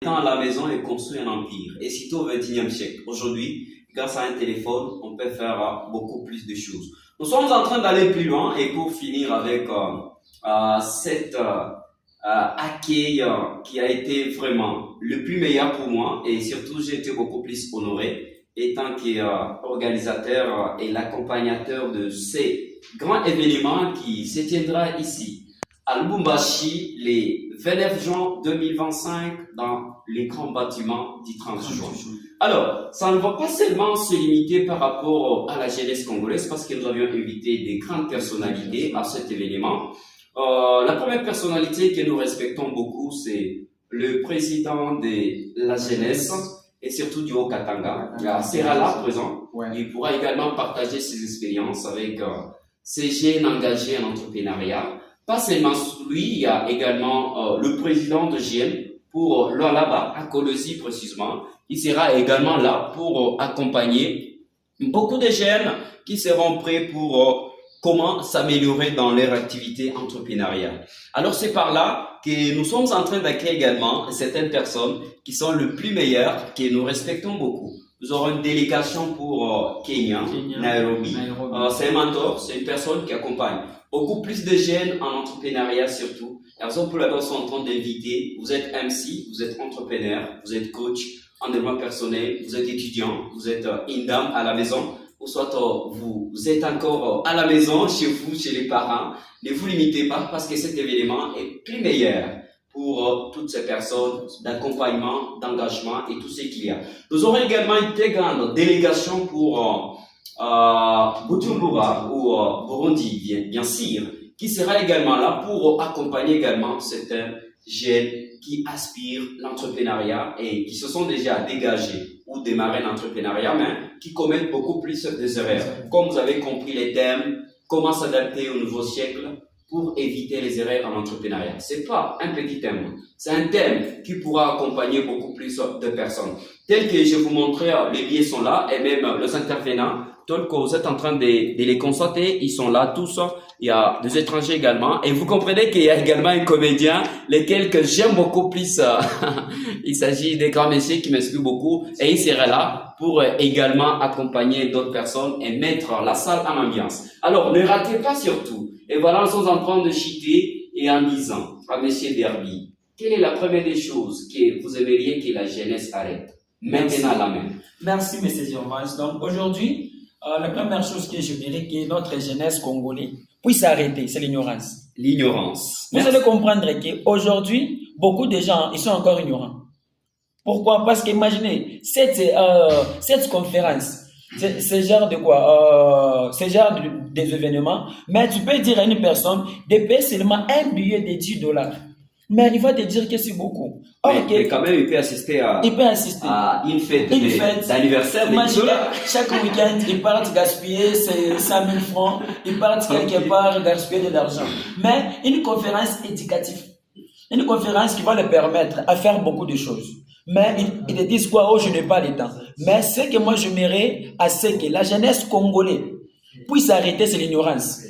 Étant à la maison et construit un empire. Et surtout au XXIe siècle. Aujourd'hui, grâce à un téléphone, on peut faire beaucoup plus de choses. Nous sommes en train d'aller plus loin et pour finir avec cet accueil qui a été vraiment le plus meilleur pour moi et surtout j'ai été beaucoup plus honoré étant qu'organisateur et l'accompagnateur de ces grands événements qui se tiendra ici à Lubumbashi les 29 juin 2025 dans les grands bâtiments du 30 juin. Alors, ça ne va pas seulement se limiter par rapport à la jeunesse congolaise parce que nous avions invité des grandes personnalités à cet événement. La première personnalité que nous respectons beaucoup, c'est le président de la jeunesse et surtout du Haut-Katanga. Il sera là présent. Ouais. Il pourra également partager ses expériences avec ces jeunes engagés en entrepreneuriat. Pas seulement lui, il y a également le président de GM pour là-bas, à Colosi précisément. Il sera également là pour accompagner beaucoup de jeunes qui seront prêts pour comment s'améliorer dans leur activité entrepreneuriale. Alors c'est par là que nous sommes en train d'accueillir également certaines personnes qui sont le plus meilleures, que nous respectons beaucoup. Nous aurons une délégation pour Kenya, Nairobi. C'est un mentor, c'est une personne qui accompagne beaucoup plus de jeunes en entrepreneuriat surtout. La raison pour laquelle nous sommes en train d'inviter, vous êtes MC, vous êtes entrepreneur, vous êtes coach en développement personnel, vous êtes étudiant, vous êtes une dame à la maison, ou soit vous êtes encore à la maison, chez vous, chez les parents. Ne vous limitez pas parce que cet événement est plus meilleur pour toutes ces personnes d'accompagnement, d'engagement et tout ce qu'il y a. Nous aurons également une très grande délégation pour Bujumbura ou Burundi, bien sûr, qui sera également là pour accompagner également certains jeunes qui aspirent l'entrepreneuriat et qui se sont déjà dégagés ou démarré l'entrepreneuriat, mais qui commettent beaucoup plus des erreurs. Comme vous avez compris les thèmes, comment s'adapter au nouveau siècle pour éviter les erreurs en entrepreneuriat. C'est pas un petit thème, c'est un thème qui pourra accompagner beaucoup plus de personnes. Tel que je vous montrais, les billets sont là et même les intervenants, tel que vous êtes en train de les constater, ils sont là tous. Il y a des étrangers également et vous comprenez qu'il y a également un comédien, lesquels que j'aime beaucoup plus. Il s'agit des grands messieurs qui m'inspirent beaucoup et il sera là pour également accompagner d'autres personnes et mettre la salle en ambiance. Alors, ne ratez pas surtout. Et voilà, nous sommes en train de chuter et en disant à Monsieur Derby, quelle est la première des choses que vous aimeriez que la jeunesse arrête maintenant à la main? Merci, M. Zirvans. Donc, aujourd'hui, la première chose que j'aimerais que notre jeunesse congolaise puisse arrêter, c'est l'ignorance. L'ignorance. Vous allez comprendre qu'aujourd'hui, beaucoup de gens, ils sont encore ignorants. Pourquoi? Parce qu'imaginez, cette conférence, c'est genre de quoi? C'est genre des événements, mais tu peux dire à une personne de payer seulement un billet de $10. Mais il va te dire que c'est beaucoup. Mais quand même, il peut assister à une fête d'anniversaire. Imaginez, chaque week-end, ils partent gaspiller 100 000 francs, ils partent quelque part gaspiller de l'argent. Mais une conférence éducative, une conférence qui va leur permettre à faire beaucoup de choses. Mais ils te disent quoi? Oh, je n'ai pas le temps. Mais ce que moi j'aimerais, c'est que la jeunesse congolaise puisse arrêter, c'est l'ignorance.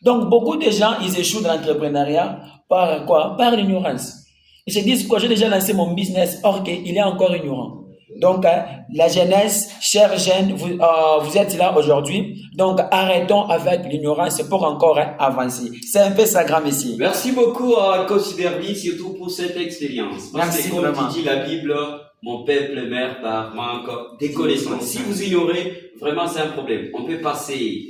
Donc, beaucoup de gens, ils échouent dans l'entrepreneuriat par quoi? Par l'ignorance. Ils se disent quoi? J'ai déjà lancé mon business, or qu'il est encore ignorant. Donc, la jeunesse, chers jeunes, vous êtes là aujourd'hui. Donc, arrêtons avec l'ignorance pour encore avancer. C'est un peu ça, grand messieurs. Merci beaucoup à Coach Derby, surtout pour cette expérience. Parce Merci que comme vraiment. dit la Bible, mon peuple meurt par manque des connaissances. Si vous ignorez, vraiment c'est un problème. On peut passer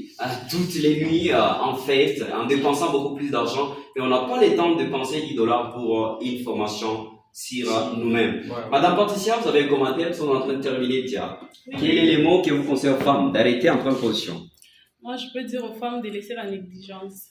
toutes les nuits en fête, en dépensant beaucoup plus d'argent, et on n'a pas le temps de dépenser $10 pour une formation sur nous-mêmes. Ouais. Madame Patricia, vous avez un commentaire, nous sommes en train de terminer déjà. Oui. Quels sont les mots que vous conseillez aux femmes d'arrêter en première position? Moi, je peux dire aux femmes de laisser la négligence.